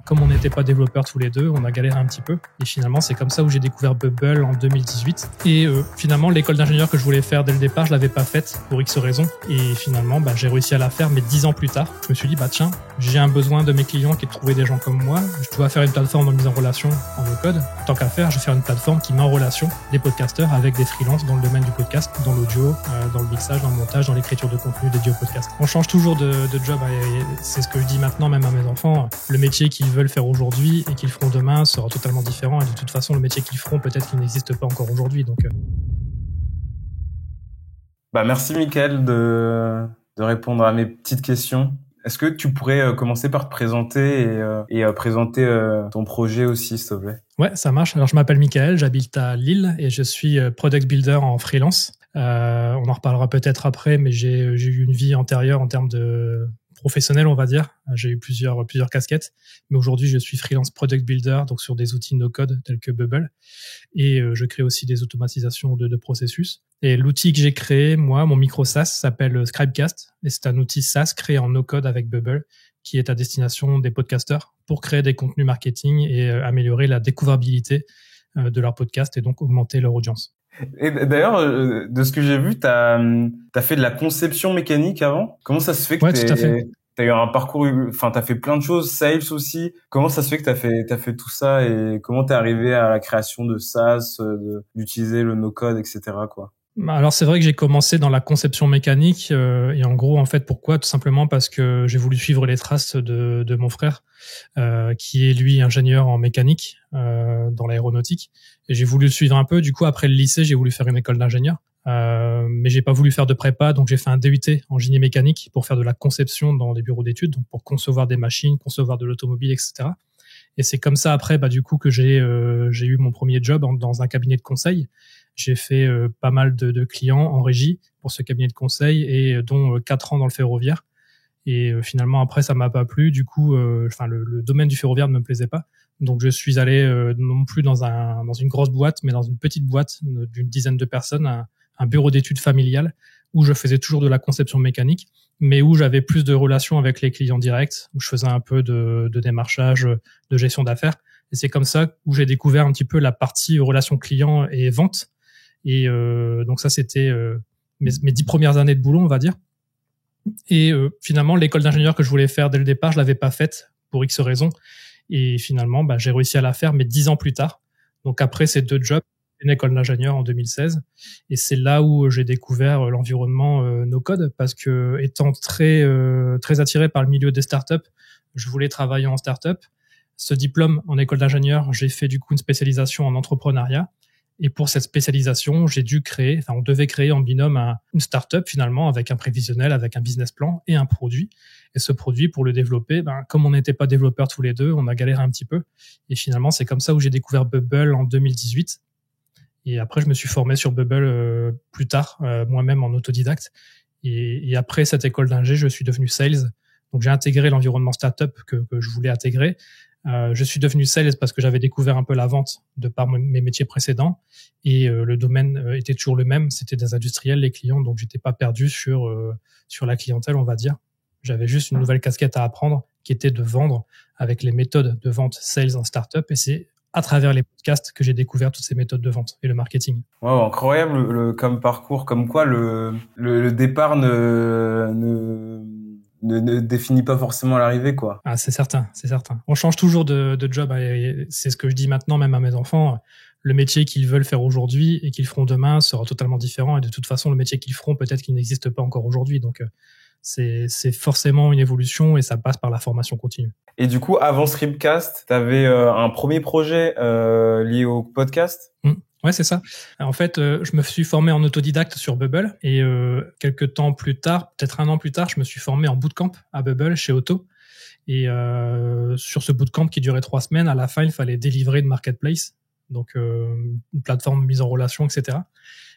comme on n'était pas développeurs tous les deux, on a galéré un petit peu. Et finalement, c'est comme ça où j'ai découvert Bubble en 2018. Et finalement, l'école d'ingénieur que je voulais faire dès le départ, je l'avais pas faite pour X raisons. Et finalement, j'ai réussi à la faire, mais 10 ans plus tard. Je me suis dit, tiens, j'ai un besoin de mes clients qui est de trouver des gens comme moi. Je dois faire une plateforme de mise en relation en no-code. Tant qu'à faire, je vais faire une plateforme qui met en relation des podcasteurs avec des freelances dans le domaine du podcast, dans l'audio, dans le mixage, dans le montage, dans l'écriture de contenu dédié au podcast. On change toujours de job. Et c'est ce que je dis maintenant même à mes enfants. Le métier qu'ils veulent faire aujourd'hui et qu'ils feront demain sera totalement différent. Et de toute façon, le métier qu'ils feront, peut-être qu'il n'existe pas encore aujourd'hui. Donc, merci Mickaël de répondre à mes petites questions. Est-ce que tu pourrais commencer par te présenter et présenter ton projet aussi, s'il te plaît? Ouais, ça marche. Alors, je m'appelle Mickaël, j'habite à Lille et je suis product builder en freelance. On en reparlera peut-être après, mais j'ai eu une vie antérieure en termes de professionnel, on va dire. J'ai eu plusieurs casquettes, mais aujourd'hui, je suis freelance product builder, donc sur des outils no-code tels que Bubble, et je crée aussi des automatisations de processus. Et l'outil que j'ai créé, moi, mon micro SaaS, s'appelle Scribecast, et c'est un outil SaaS créé en no-code avec Bubble, qui est à destination des podcasteurs pour créer des contenus marketing et améliorer la découvrabilité de leur podcast et donc augmenter leur audience. Et d'ailleurs, de ce que j'ai vu, t'as fait de la conception mécanique avant. Comment ça se fait que t'as eu un parcours, t'as fait plein de choses, sales aussi. Comment ça se fait que t'as fait tout ça et comment t'es arrivé à la création de SaaS, d'utiliser le no-code, etc., quoi? Alors c'est vrai que j'ai commencé dans la conception mécanique et en gros en fait pourquoi? Tout simplement parce que j'ai voulu suivre les traces de mon frère qui est lui ingénieur en mécanique dans l'aéronautique et j'ai voulu le suivre un peu. Du coup après le lycée j'ai voulu faire une école d'ingénieur mais j'ai pas voulu faire de prépa donc j'ai fait un DUT en génie mécanique pour faire de la conception dans des bureaux d'études, donc pour concevoir des machines, concevoir de l'automobile, etc. Et c'est comme ça après du coup que j'ai eu mon premier job dans un cabinet de conseil. J'ai fait pas mal de clients en régie pour ce cabinet de conseil et dont 4 ans dans le ferroviaire. Et finalement, après, ça m'a pas plu. Du coup, le domaine du ferroviaire ne me plaisait pas. Donc, je suis allé non plus dans une grosse boîte, mais dans une petite boîte d'une dizaine de personnes, un bureau d'études familial où je faisais toujours de la conception mécanique, mais où j'avais plus de relations avec les clients directs, où je faisais un peu de démarchage, de gestion d'affaires. Et c'est comme ça où j'ai découvert un petit peu la partie relations clients et vente. Et donc ça, c'était mes 10 premières années de boulot, on va dire. Et finalement, l'école d'ingénieur que je voulais faire dès le départ, je l'avais pas faite pour X raisons. Et finalement, j'ai réussi à la faire, mais 10 ans plus tard. Donc après ces 2 jobs, une école d'ingénieur en 2016. Et c'est là où j'ai découvert l'environnement no-code, parce que étant très attiré par le milieu des startups, je voulais travailler en startup. Ce diplôme en école d'ingénieur, j'ai fait du coup une spécialisation en entrepreneuriat. Et pour cette spécialisation, on devait créer en binôme une startup finalement avec un prévisionnel, avec un business plan et un produit. Et ce produit, pour le développer, comme on n'était pas développeurs tous les deux, on a galéré un petit peu. Et finalement, c'est comme ça où j'ai découvert Bubble en 2018. Et après, je me suis formé sur Bubble plus tard, moi-même en autodidacte. Et après cette école d'ingé, je suis devenu sales. Donc j'ai intégré l'environnement startup que je voulais intégrer. Je suis devenu sales parce que j'avais découvert un peu la vente de par mes métiers précédents et le domaine était toujours le même, c'était des industriels, les clients, donc j'étais pas perdu sur la clientèle, on va dire. J'avais juste une nouvelle casquette à apprendre qui était de vendre avec les méthodes de vente sales en startup et c'est à travers les podcasts que j'ai découvert toutes ces méthodes de vente et le marketing. Wow, incroyable comme parcours, comme quoi le départ ne définit pas forcément l'arrivée, quoi. Ah, c'est certain. On change toujours de job. Et c'est ce que je dis maintenant même à mes enfants. Le métier qu'ils veulent faire aujourd'hui et qu'ils feront demain sera totalement différent. Et de toute façon, le métier qu'ils feront, peut-être qu'il n'existe pas encore aujourd'hui. Donc, c'est forcément une évolution et ça passe par la formation continue. Et du coup, avant Scribecast, t'avais un premier projet lié au podcast? Ouais, c'est ça. En fait, je me suis formé en autodidacte sur Bubble et quelques temps plus tard, peut-être 1 an plus tard, je me suis formé en bootcamp à Bubble chez Otto. Et sur ce bootcamp qui durait 3 semaines, à la fin, il fallait délivrer une marketplace, donc une plateforme de mise en relation, etc.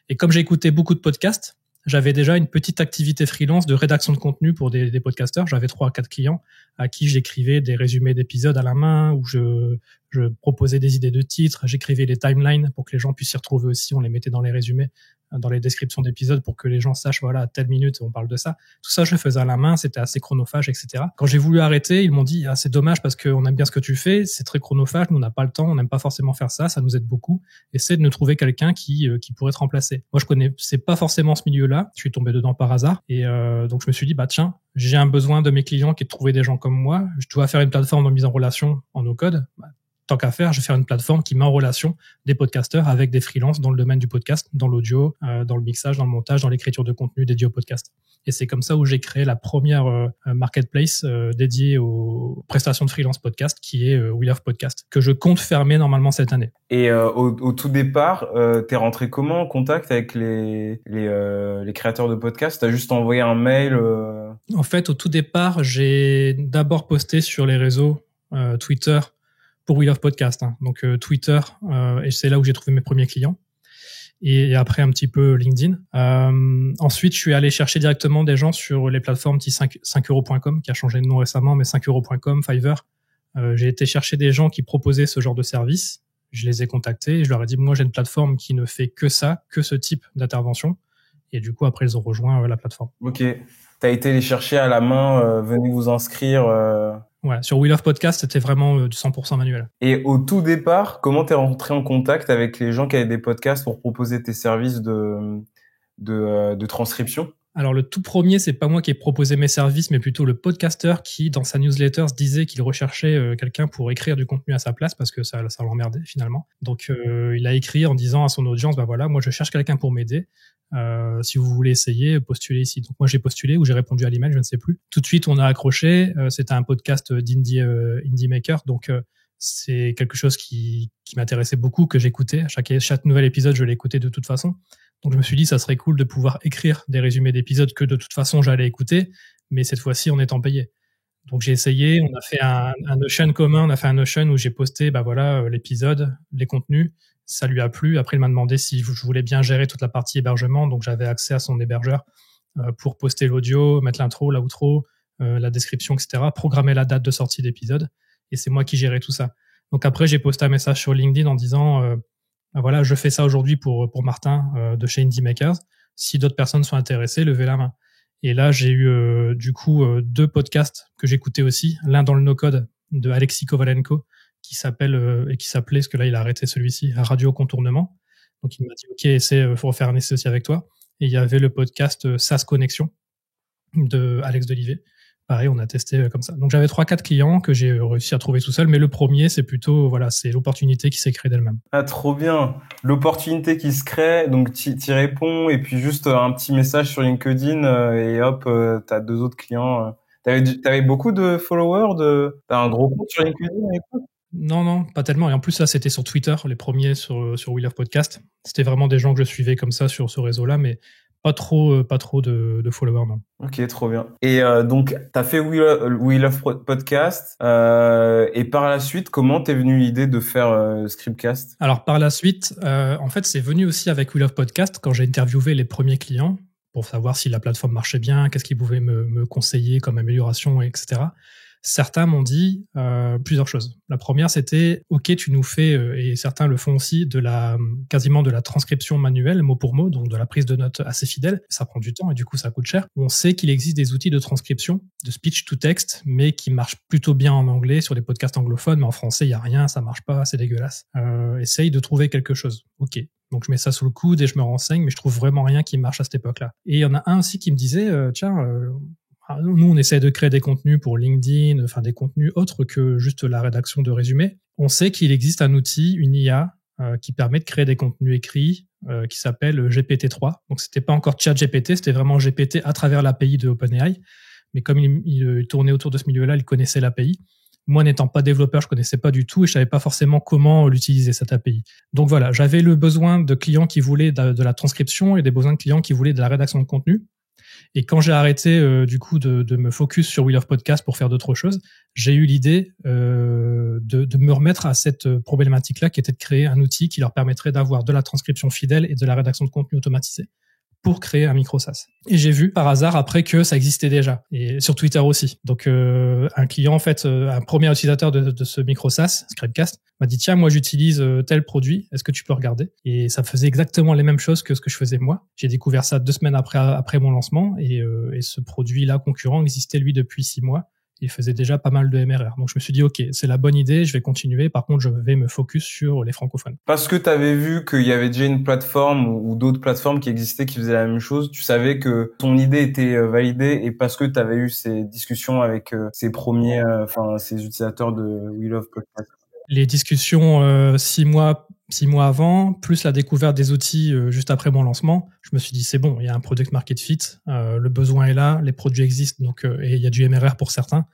Et comme j'ai écouté beaucoup de podcasts, j'avais déjà une petite activité freelance de rédaction de contenu pour des podcasteurs. J'avais 3 à 4 clients à qui j'écrivais des résumés d'épisodes à la main, où je proposais des idées de titres, j'écrivais les timelines pour que les gens puissent s'y retrouver aussi, on les mettait dans les résumés dans les descriptions d'épisodes pour que les gens sachent, voilà, à telle minute, on parle de ça. Tout ça, je le faisais à la main, c'était assez chronophage, etc. Quand j'ai voulu arrêter, ils m'ont dit, c'est dommage parce qu'on aime bien ce que tu fais, c'est très chronophage, nous on n'a pas le temps, on n'aime pas forcément faire ça, ça nous aide beaucoup. Essaie de nous trouver quelqu'un qui pourrait te remplacer. Moi, je connaissais pas forcément ce milieu-là, je suis tombé dedans par hasard, et donc je me suis dit, tiens, j'ai un besoin de mes clients qui est de trouver des gens comme moi, je dois faire une plateforme de mise en relation en no-code. Tant qu'à faire, je vais faire une plateforme qui met en relation des podcasteurs avec des freelances dans le domaine du podcast, dans l'audio, dans le mixage, dans le montage, dans l'écriture de contenu dédié au podcast. Et c'est comme ça où j'ai créé la première marketplace dédiée aux prestations de freelance podcast, qui est We Love Podcast, que je compte fermer normalement cette année. Et au tout départ, t'es rentré comment en contact avec les créateurs de podcasts? T'as juste envoyé un mail En fait, au tout départ, j'ai d'abord posté sur les réseaux Twitter pour We Love Podcast. Donc Twitter, et c'est là où j'ai trouvé mes premiers clients. Et après un petit peu LinkedIn. Ensuite, je suis allé chercher directement des gens sur les plateformes 5euros.com, qui a changé de nom récemment, mais 5euros.com, Fiverr. J'ai été chercher des gens qui proposaient ce genre de service. Je les ai contactés et je leur ai dit, moi, j'ai une plateforme qui ne fait que ça, que ce type d'intervention. Et du coup, après, ils ont rejoint la plateforme. Ok. T'as été les chercher à la main, venez vous inscrire. Ouais, sur We Love Podcast, c'était vraiment du 100% manuel. Et au tout départ, comment t'es rentré en contact avec les gens qui avaient des podcasts pour proposer tes services de transcription? Alors, le tout premier, c'est pas moi qui ai proposé mes services, mais plutôt le podcasteur qui, dans sa newsletter, se disait qu'il recherchait quelqu'un pour écrire du contenu à sa place parce que ça l'emmerdait finalement. Donc, il a écrit en disant à son audience, voilà, moi, je cherche quelqu'un pour m'aider. Si vous voulez essayer, postulez ici. Donc, moi, j'ai postulé ou j'ai répondu à l'email, je ne sais plus. Tout de suite, on a accroché. C'était un podcast d'indie maker. Donc, c'est quelque chose qui m'intéressait beaucoup, que j'écoutais. Chaque nouvel épisode, je l'écoutais de toute façon. Donc, je me suis dit, ça serait cool de pouvoir écrire des résumés d'épisodes que de toute façon, j'allais écouter, mais cette fois-ci, en étant payé. Donc, j'ai essayé, on a fait un Notion commun, on a fait un Notion où j'ai posté, l'épisode, les contenus. Ça lui a plu. Après, il m'a demandé si je voulais bien gérer toute la partie hébergement. Donc, j'avais accès à son hébergeur pour poster l'audio, mettre l'intro, l'outro, la description, etc., programmer la date de sortie d'épisode. Et c'est moi qui gérais tout ça. Donc, après, j'ai posté un message sur LinkedIn en disant... voilà, je fais ça aujourd'hui pour Martin de chez Indie Makers. Si d'autres personnes sont intéressées, levez la main. Et là, j'ai eu deux podcasts que j'écoutais aussi. L'un dans le no-code de Alexis Kovalenko qui s'appelait, parce que là, il a arrêté celui-ci, à Radio Contournement. Donc, il m'a dit, OK, faut refaire un essai aussi avec toi. Et il y avait le podcast SaaS Connexion de Alex Delivet. Pareil, on a testé comme ça. Donc, j'avais 3-4 clients que j'ai réussi à trouver tout seul. Mais le premier, c'est plutôt, c'est l'opportunité qui s'est créée d'elle-même. Ah, trop bien. L'opportunité qui se crée. Donc, t'y réponds. Et puis, juste un petit message sur LinkedIn. Et hop, t'as 2 autres clients. T'avais beaucoup de followers t'as un gros compte sur LinkedIn à l'époque? Non, pas tellement. Et en plus, ça, c'était sur Twitter, les premiers sur We Love Podcast. C'était vraiment des gens que je suivais comme ça sur ce réseau-là, mais pas trop de followers, non. Ok, trop bien. Et donc, t'as fait We Love Podcast. Et par la suite, comment t'es venue l'idée de faire Scriptcast? Alors, par la suite, en fait, c'est venu aussi avec We Love Podcast quand j'ai interviewé les premiers clients pour savoir si la plateforme marchait bien, qu'est-ce qu'ils pouvaient me conseiller comme amélioration, etc. Certains m'ont dit plusieurs choses. La première, c'était OK, tu nous fais, et certains le font aussi, quasiment de la transcription manuelle, mot pour mot, donc de la prise de notes assez fidèle. Ça prend du temps et du coup, ça coûte cher. On sait qu'il existe des outils de transcription, de speech to text, mais qui marchent plutôt bien en anglais sur des podcasts anglophones, mais en français, il y a rien, ça marche pas, c'est dégueulasse. Essaye de trouver quelque chose. OK. Donc, je mets ça sous le coude et je me renseigne, mais je trouve vraiment rien qui marche à cette époque-là. Et il y en a un aussi qui me disait, nous, on essaie de créer des contenus pour LinkedIn, enfin des contenus autres que juste la rédaction de résumés. On sait qu'il existe un outil, une IA, qui permet de créer des contenus écrits, qui s'appelle GPT-3. Donc, c'était pas encore ChatGPT, c'était vraiment GPT à travers l'API de OpenAI. Mais comme il tournait autour de ce milieu-là, il connaissait l'API. Moi, n'étant pas développeur, je connaissais pas du tout et je savais pas forcément comment l'utiliser, cette API. Donc voilà, j'avais le besoin de clients qui voulaient de la transcription et des besoins de clients qui voulaient de la rédaction de contenu. Et quand j'ai arrêté de me focus sur We Love Podcast pour faire d'autres choses, j'ai eu l'idée de me remettre à cette problématique-là qui était de créer un outil qui leur permettrait d'avoir de la transcription fidèle et de la rédaction de contenu automatisée. pour créer un micro SaaS. Et j'ai vu par hasard après que ça existait déjà, et sur Twitter aussi. Donc un client, en fait, un premier utilisateur de ce micro SaaS, Scriptcast, m'a dit tiens, moi j'utilise tel produit, est-ce que tu peux regarder? Et ça faisait exactement les mêmes choses que ce que je faisais moi. J'ai découvert ça 2 semaines après mon lancement, et ce produit-là concurrent existait lui depuis 6 mois. Il faisait déjà pas mal de MRR. Donc je me suis dit, ok, c'est la bonne idée, je vais continuer. Par contre, je vais me focus sur les francophones. Parce que tu avais vu qu'il y avait déjà une plateforme ou d'autres plateformes qui existaient qui faisaient la même chose, tu savais que ton idée était validée, et parce que tu avais eu ces discussions avec ces premiers, ces utilisateurs de We Love Podcast. Les discussions 6 mois avant, plus la découverte des outils juste après mon lancement, je me suis dit c'est bon, il y a un product market fit, le besoin est là, les produits existent, donc et il y a du MRR pour certains.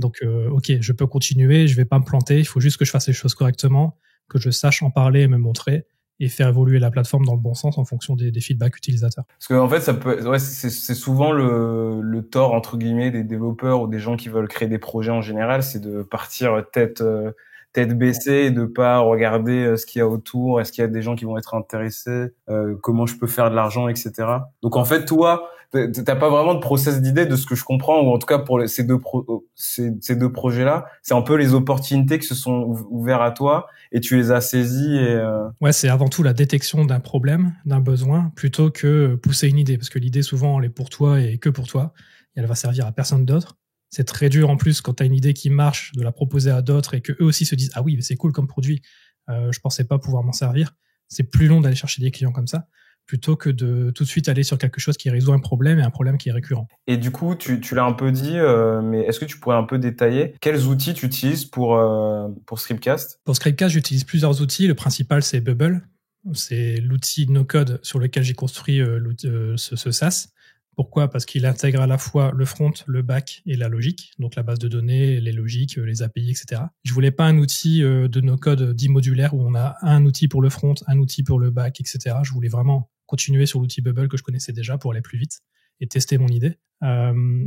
Donc ok, je peux continuer, je vais pas me planter, il faut juste que je fasse les choses correctement, que je sache en parler et me montrer, et faire évoluer la plateforme dans le bon sens en fonction des feedbacks utilisateurs. Parce que en fait, c'est souvent le tort entre guillemets des développeurs ou des gens qui veulent créer des projets en général, c'est de partir tête baissée et de pas regarder ce qu'il y a autour, est-ce qu'il y a des gens qui vont être intéressés, comment je peux faire de l'argent, etc. Donc en fait, toi, t'as pas vraiment de process d'idée de ce que je comprends, ou en tout cas pour ces deux projets-là, c'est un peu les opportunités qui se sont ouvertes à toi et tu les as saisies. Ouais, c'est avant tout la détection d'un problème, d'un besoin, plutôt que pousser une idée, parce que l'idée souvent elle est pour toi et que pour toi, et elle va servir à personne d'autre. C'est très dur en plus quand tu as une idée qui marche de la proposer à d'autres et que eux aussi se disent ah oui mais c'est cool comme produit, je pensais pas pouvoir m'en servir. C'est plus long d'aller chercher des clients comme ça plutôt que de tout de suite aller sur quelque chose qui résout un problème, et un problème qui est récurrent. Et du coup tu l'as un peu dit, mais est-ce que tu pourrais un peu détailler quels outils tu utilises pour Scriptcast? Pour Scriptcast, j'utilise plusieurs outils. Le principal c'est Bubble, c'est l'outil no code sur lequel j'ai construit ce SaaS. Pourquoi ? Parce qu'il intègre à la fois le front, le back et la logique, donc la base de données, les logiques, les API, etc. Je voulais pas un outil de no-code dit modulaire où on a un outil pour le front, un outil pour le back, etc. Je voulais vraiment continuer sur l'outil Bubble que je connaissais déjà pour aller plus vite et tester mon idée.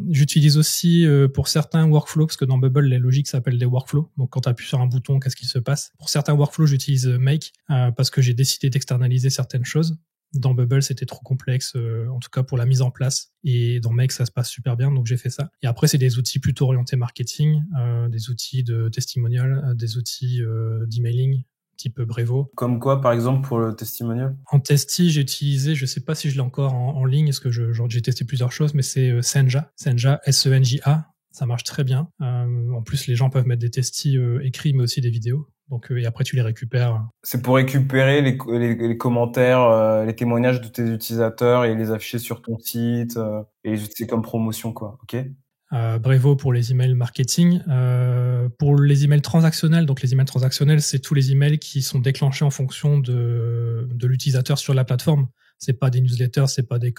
J'utilise aussi pour certains workflows, parce que dans Bubble, les logiques s'appellent des workflows. Donc quand tu appuies sur un bouton, qu'est-ce qui se passe ? Pour certains workflows, j'utilise Make parce que j'ai décidé d'externaliser certaines choses. Dans Bubble, c'était trop complexe, en tout cas pour la mise en place. Et dans Make, ça se passe super bien, donc j'ai fait ça. Et après, c'est des outils plutôt orientés marketing, des outils de testimonial, des outils d'emailing, type Brevo. Comme quoi, par exemple, pour le testimonial ? En testy, j'ai utilisé, je sais pas si je l'ai encore en ligne, parce que j'ai testé plusieurs choses, mais c'est Senja, S-E-N-J-A. Ça marche très bien. En plus, les gens peuvent mettre des testis écrits, mais aussi des vidéos. Donc, et après, tu les récupères. C'est pour récupérer les commentaires, les témoignages de tes utilisateurs et les afficher sur ton site et les utiliser comme promotion, quoi. Ok. Brevo pour les emails marketing. Pour les emails transactionnels, donc les emails transactionnels, c'est tous les emails qui sont déclenchés en fonction de l'utilisateur sur la plateforme. C'est pas des newsletters, c'est pas des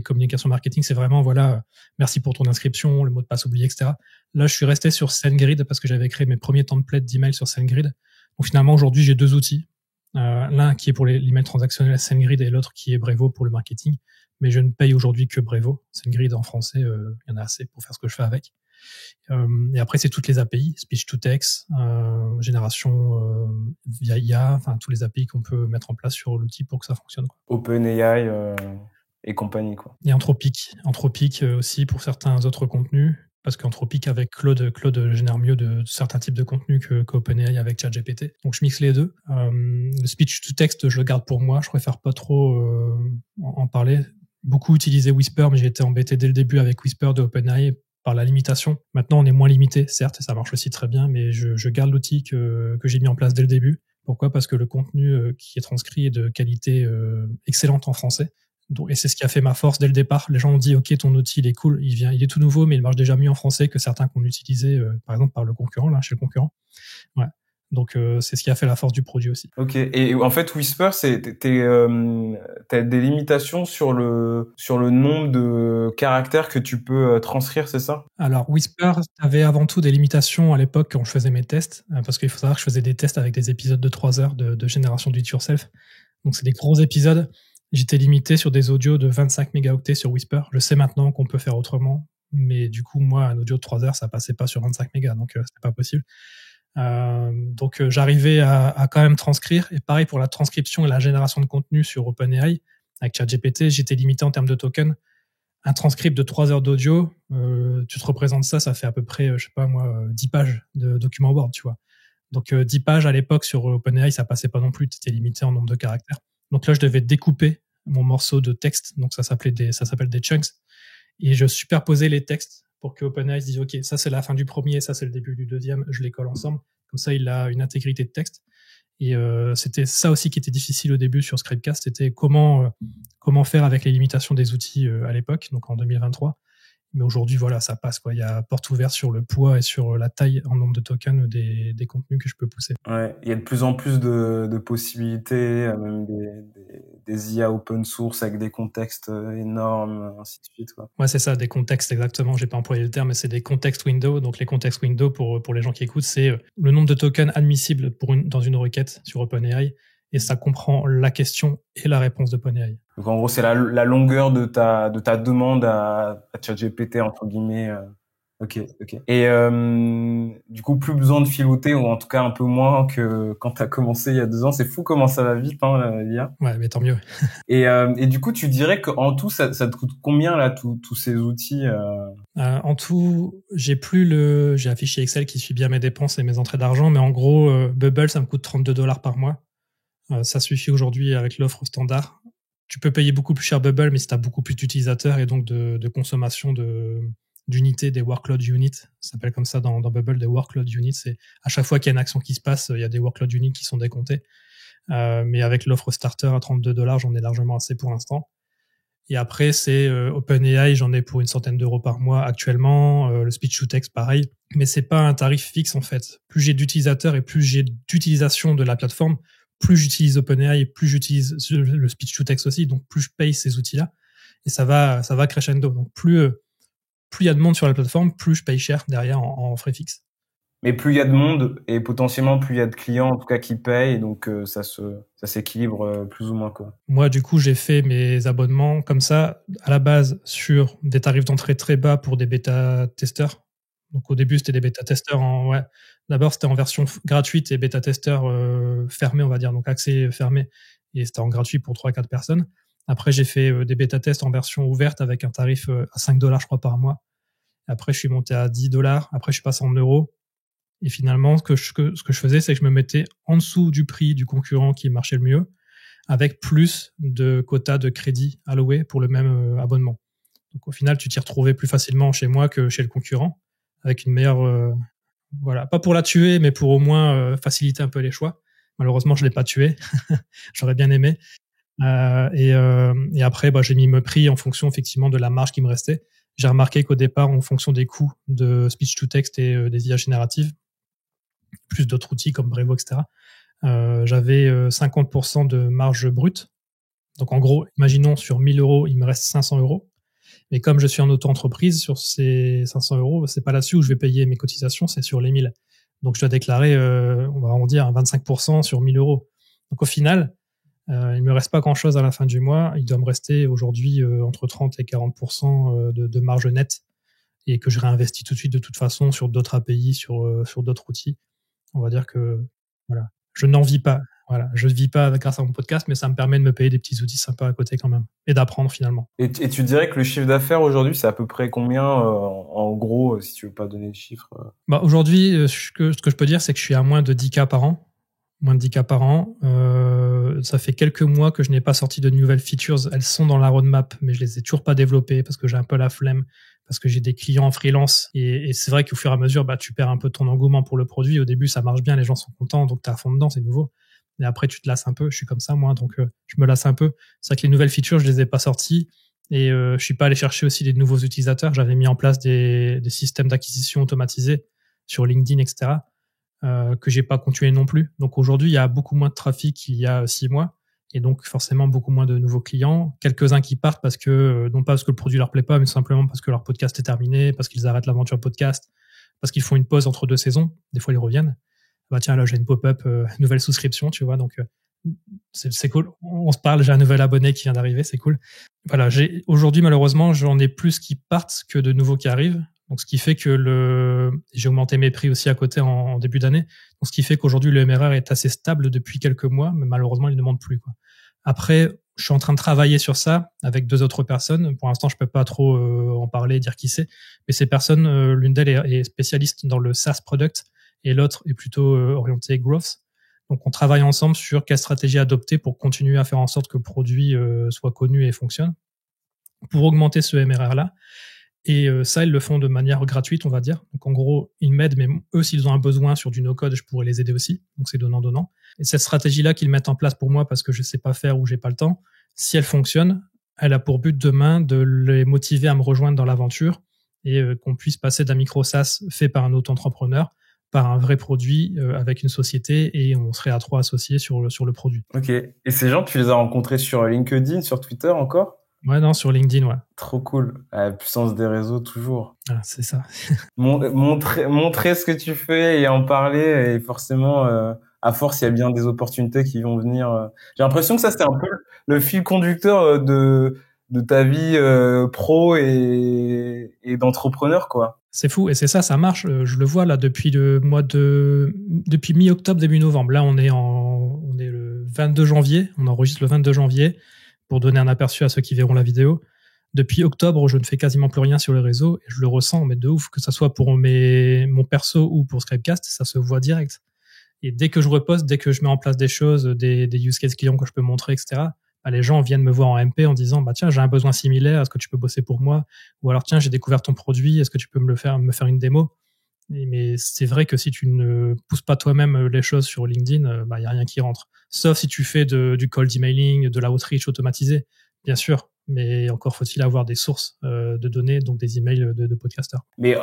communications marketing, c'est vraiment, voilà, merci pour ton inscription, le mot de passe oublié, etc. Là, je suis resté sur SendGrid parce que j'avais créé mes premiers templates d'email sur SendGrid. Donc finalement, aujourd'hui, j'ai 2 outils. L'un qui est pour l'email transactionnel, SendGrid, et l'autre qui est Brevo pour le marketing. Mais je ne paye aujourd'hui que Brevo. SendGrid en français, il y en a assez pour faire ce que je fais avec. Et après, c'est toutes les API, speech to text, génération via IA, enfin tous les API qu'on peut mettre en place sur l'outil pour que ça fonctionne. OpenAI et compagnie, quoi. Et Anthropic aussi pour certains autres contenus, parce qu'Anthropic avec Claude génère mieux de certains types de contenus qu'OpenAI avec ChatGPT. Donc je mixe les deux. Le speech to text, je le garde pour moi, je préfère pas trop en parler. Beaucoup utilisaient Whisper, mais j'ai été embêté dès le début avec Whisper de OpenAI par la limitation. Maintenant, on est moins limité, certes, et ça marche aussi très bien, mais je garde l'outil que j'ai mis en place dès le début. Pourquoi ? Parce que le contenu qui est transcrit est de qualité excellente en français. Et c'est ce qui a fait ma force dès le départ. Les gens ont dit, ok, ton outil, il est cool, il est tout nouveau, mais il marche déjà mieux en français que certains qu'on utilisait, par exemple, par le concurrent, là, chez le concurrent. Ouais. Donc, c'est ce qui a fait la force du produit aussi. Ok. Et en fait, Whisper, t'as des limitations sur le nombre de caractères que tu peux transcrire, c'est ça ? Alors, Whisper avait avant tout des limitations à l'époque quand je faisais mes tests, parce qu'il faut savoir que je faisais des tests avec des épisodes de 3 heures de génération do it yourself. Donc, c'est des gros épisodes. J'étais limité sur des audios de 25 mégaoctets sur Whisper. Je sais maintenant qu'on peut faire autrement, mais du coup, moi, un audio de 3 heures, ça passait pas sur 25 mégas, donc c'était pas possible. Donc j'arrivais à quand même transcrire. Et pareil pour la transcription et la génération de contenu sur OpenAI, avec ChatGPT, j'étais limité en termes de tokens. Un transcript de 3 heures d'audio, tu te représentes ça fait à peu près, 10 pages de documents Word, tu vois. Donc 10 pages à l'époque sur OpenAI, ça passait pas non plus, tu étais limité en nombre de caractères. Donc là, je devais découper mon morceau de texte, donc ça s'appelle des chunks, et je superposais les textes pour que OpenAI se dise ok, ça c'est la fin du premier, ça c'est le début du deuxième, je les colle ensemble, comme ça il a une intégrité de texte. Et c'était ça aussi qui était difficile au début sur Scriptcast, c'était comment faire avec les limitations des outils à l'époque, donc en 2023. Mais aujourd'hui, voilà, ça passe, quoi. Il y a porte ouverte sur le poids et sur la taille en nombre de tokens des contenus que je peux pousser. Ouais, il y a de plus en plus de possibilités, même des IA open source avec des contextes énormes, ainsi de suite, quoi. Ouais, c'est ça, des contextes, exactement. J'ai pas employé le terme, mais c'est des context windows. Donc, les context windows, pour les gens qui écoutent, c'est le nombre de tokens admissibles dans une requête sur OpenAI. Et ça comprend la question et la réponse d'OpenAI. Donc, en gros, c'est la longueur de ta demande à ChatGPT, entre guillemets. Ok. Et du coup, plus besoin de filouter, ou en tout cas un peu moins que quand t'as commencé il y a 2 ans. C'est fou comment ça va vite, l'IA. Ouais, mais tant mieux. Et du coup, tu dirais qu'en tout, ça te coûte combien là, tous ces outils En tout, j'ai un fichier Excel qui suit bien mes dépenses et mes entrées d'argent, mais en gros, Bubble, ça me coûte $32 par mois. Ça suffit aujourd'hui avec l'offre standard. Tu peux payer beaucoup plus cher Bubble, mais si tu as beaucoup plus d'utilisateurs et donc de consommation d'unités, des workload units, ça s'appelle comme ça dans Bubble, des workload units. C'est à chaque fois qu'il y a une action qui se passe, il y a des workload units qui sont décomptés. Mais avec l'offre starter à $32, j'en ai largement assez pour l'instant. Et après, c'est OpenAI, j'en ai pour une centaine d'euros par mois actuellement. Le speech-to-text, pareil. Mais c'est pas un tarif fixe, en fait. Plus j'ai d'utilisateurs et plus j'ai d'utilisation de la plateforme, plus j'utilise OpenAI et plus j'utilise le speech-to-text aussi. Donc, plus je paye ces outils-là. Et ça va crescendo. Donc, plus il y a de monde sur la plateforme, plus je paye cher derrière en frais fixes. Mais plus il y a de monde et potentiellement plus il y a de clients en tout cas qui payent, et donc ça s'équilibre plus ou moins, quoi. Moi, du coup, j'ai fait mes abonnements comme ça à la base sur des tarifs d'entrée très bas pour des bêta-testeurs. Donc au début, c'était des bêta-testeurs d'abord c'était en version gratuite et bêta-testeurs fermés, on va dire, donc accès fermé, et c'était en gratuit pour 3-4 personnes. Après, j'ai fait des bêta-tests en version ouverte avec un tarif à $5, je crois, par mois. Après, je suis monté à $10. Après, je suis passé en euros. Et finalement, ce que je faisais, c'est que je me mettais en dessous du prix du concurrent qui marchait le mieux, avec plus de quotas de crédit alloués pour le même abonnement. Donc au final, tu t'y retrouvais plus facilement chez moi que chez le concurrent, avec une meilleure... voilà, pas pour la tuer, mais pour au moins faciliter un peu les choix. Malheureusement, je l'ai pas tué. J'aurais bien aimé. Et après, j'ai mis mes prix en fonction effectivement de la marge qui me restait. J'ai remarqué qu'au départ, en fonction des coûts de speech-to-text et des IA génératives, plus d'autres outils comme Brevo, etc., j'avais 50% de marge brute. Donc en gros, imaginons sur 1 000 euros, il me reste 500 euros. Mais comme je suis en auto-entreprise, sur ces 500 euros, c'est pas là-dessus où je vais payer mes cotisations, c'est sur les 1000. Donc je dois déclarer, on va arrondir, 25% sur 1 000 euros. Donc au final, il me reste pas grand-chose à la fin du mois. Il doit me rester aujourd'hui entre 30 et 40% de marge nette, et que je réinvestis tout de suite de toute façon sur d'autres API, sur d'autres outils. On va dire que voilà, je n'en vis pas. Voilà, je ne vis pas grâce à mon podcast, mais ça me permet de me payer des petits outils sympas à côté quand même, et d'apprendre finalement. Et tu dirais que le chiffre d'affaires aujourd'hui, c'est à peu près combien en gros, si tu veux pas donner de chiffres Aujourd'hui, ce que je peux dire, c'est que je suis à moins de 10K par an. Moins de 10K par an. Ça fait quelques mois que je n'ai pas sorti de nouvelles features. Elles sont dans la roadmap, mais je les ai toujours pas développées parce que j'ai un peu la flemme, parce que j'ai des clients en freelance. Et c'est vrai qu'au fur et à mesure, tu perds un peu ton engouement pour le produit. Au début, ça marche bien, les gens sont contents, donc t'es à fond dedans, c'est nouveau. Et après, tu te lasses un peu. Je suis comme ça, moi, donc je me lasse un peu. C'est vrai que les nouvelles features, je les ai pas sorties. Et je suis pas allé chercher aussi des nouveaux utilisateurs. J'avais mis en place des systèmes d'acquisition automatisés sur LinkedIn, etc., que j'ai pas continué non plus. Donc aujourd'hui, il y a beaucoup moins de trafic qu'il y a 6 mois, et donc forcément beaucoup moins de nouveaux clients. Quelques-uns qui partent parce que, non pas parce que le produit leur plaît pas, mais simplement parce que leur podcast est terminé, parce qu'ils arrêtent l'aventure podcast, parce qu'ils font une pause entre 2 saisons. Des fois, ils reviennent. Tiens, là, j'ai une pop-up, nouvelle souscription, tu vois, donc c'est cool. On se parle, j'ai un nouvel abonné qui vient d'arriver, c'est cool. Voilà, aujourd'hui, malheureusement, j'en ai plus qui partent que de nouveaux qui arrivent. Donc, ce qui fait que j'ai augmenté mes prix aussi à côté en début d'année. Donc, ce qui fait qu'aujourd'hui, le MRR est assez stable depuis quelques mois, mais malheureusement, il ne monte plus, quoi. Après, je suis en train de travailler sur ça avec 2 autres personnes. Pour l'instant, je peux pas trop en parler, dire qui c'est. Mais ces personnes, l'une d'elles est spécialiste dans le SaaS product et l'autre est plutôt orientée growth. Donc, on travaille ensemble sur quelle stratégie adopter pour continuer à faire en sorte que le produit soit connu et fonctionne. Pour augmenter ce MRR-là. Et ça, ils le font de manière gratuite, on va dire. Donc, en gros, ils m'aident, mais eux, s'ils ont un besoin sur du no-code, je pourrais les aider aussi. Donc, c'est donnant-donnant. Et cette stratégie-là qu'ils mettent en place pour moi parce que je sais pas faire ou j'ai pas le temps, si elle fonctionne, elle a pour but demain de les motiver à me rejoindre dans l'aventure et qu'on puisse passer d'un micro SaaS fait par un auto-entrepreneur par un vrai produit avec une société et on serait à 3 associés sur le produit. Ok. Et ces gens, tu les as rencontrés sur LinkedIn, sur Twitter encore? Ouais, non, sur LinkedIn, ouais. Trop cool. La puissance des réseaux, toujours. Ah, c'est ça. Montrer ce que tu fais et en parler, et forcément, à force, il y a bien des opportunités qui vont venir. J'ai l'impression que ça, c'était un peu le fil conducteur de ta vie pro et d'entrepreneur, quoi. C'est fou, et c'est ça, ça marche. Je le vois là depuis depuis mi-octobre, début novembre. Là, on est le 22 janvier. On enregistre le 22 janvier pour donner un aperçu à ceux qui verront la vidéo. Depuis octobre, je ne fais quasiment plus rien sur les réseaux et je le ressens, mais de ouf, que ça soit pour mon perso ou pour Scriptcast, ça se voit direct. Et dès que je reposte, dès que je mets en place des choses, des use cases clients que je peux montrer, etc., bah, les gens viennent me voir en MP en disant, bah, tiens, j'ai un besoin similaire, est-ce que tu peux bosser pour moi? Ou alors, tiens, j'ai découvert ton produit, est-ce que tu peux me faire une démo? Mais c'est vrai que si tu ne pousses pas toi-même les choses sur LinkedIn, bah, y a rien qui rentre. Sauf si tu fais du cold emailing, de l'outreach automatisé, bien sûr. Mais encore faut-il avoir des sources de données, donc des emails de podcasteurs. Mais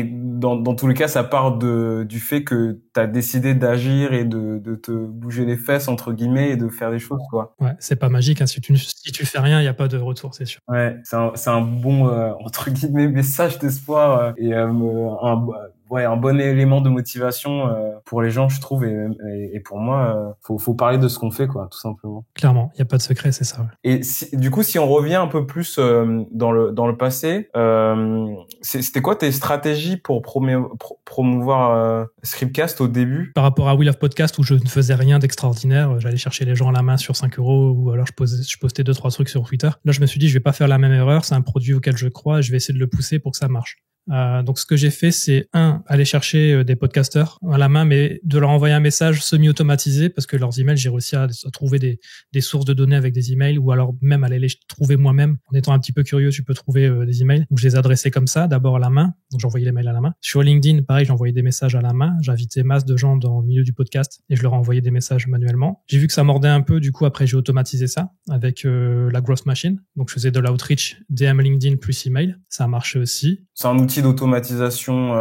dans tous les cas, ça part du fait que tu as décidé d'agir et de te bouger les fesses, entre guillemets, et de faire des choses, quoi. Ouais, c'est pas magique, hein. Si tu fais rien, il n'y a pas de retour, c'est sûr. Ouais, c'est un bon, entre guillemets, message d'espoir et un bon élément de motivation pour les gens, je trouve, et pour moi, faut parler de ce qu'on fait, quoi, tout simplement. Clairement, il y a pas de secret, c'est ça. Ouais. Et du coup, si on revient un peu plus dans le passé, c'était quoi tes stratégies pour promouvoir Scriptcast au début? Par rapport à We Love Podcast où je ne faisais rien d'extraordinaire, j'allais chercher les gens à la main sur 5 € ou alors je postais 2-3 trucs sur Twitter. Là, je me suis dit, je vais pas faire la même erreur. C'est un produit auquel je crois, je vais essayer de le pousser pour que ça marche. Donc ce que j'ai fait, c'est aller chercher des podcasteurs à la main, mais de leur envoyer un message semi-automatisé parce que leurs emails, j'ai réussi à trouver des sources de données avec des emails ou alors même aller les trouver moi-même. En étant un petit peu curieux, tu peux trouver des emails. Donc je les adressais comme ça, d'abord à la main. Donc j'envoyais les mails à la main. Sur LinkedIn, pareil, j'envoyais des messages à la main. J'invitais masse de gens dans le milieu du podcast et je leur envoyais des messages manuellement. J'ai vu que ça mordait un peu, du coup après j'ai automatisé ça avec la Growth Machine. Donc je faisais de l'outreach, DM LinkedIn plus email. Ça a marché aussi. C'est un outil d'automatisation.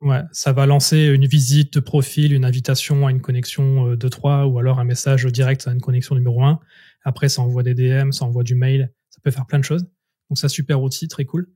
Ouais, ça va lancer une visite de profil, une invitation à une connexion de 3 ou alors un message direct à une connexion numéro 1. Après, ça envoie des DM, ça envoie du mail, ça peut faire plein de choses. Donc ça, super outil, très cool.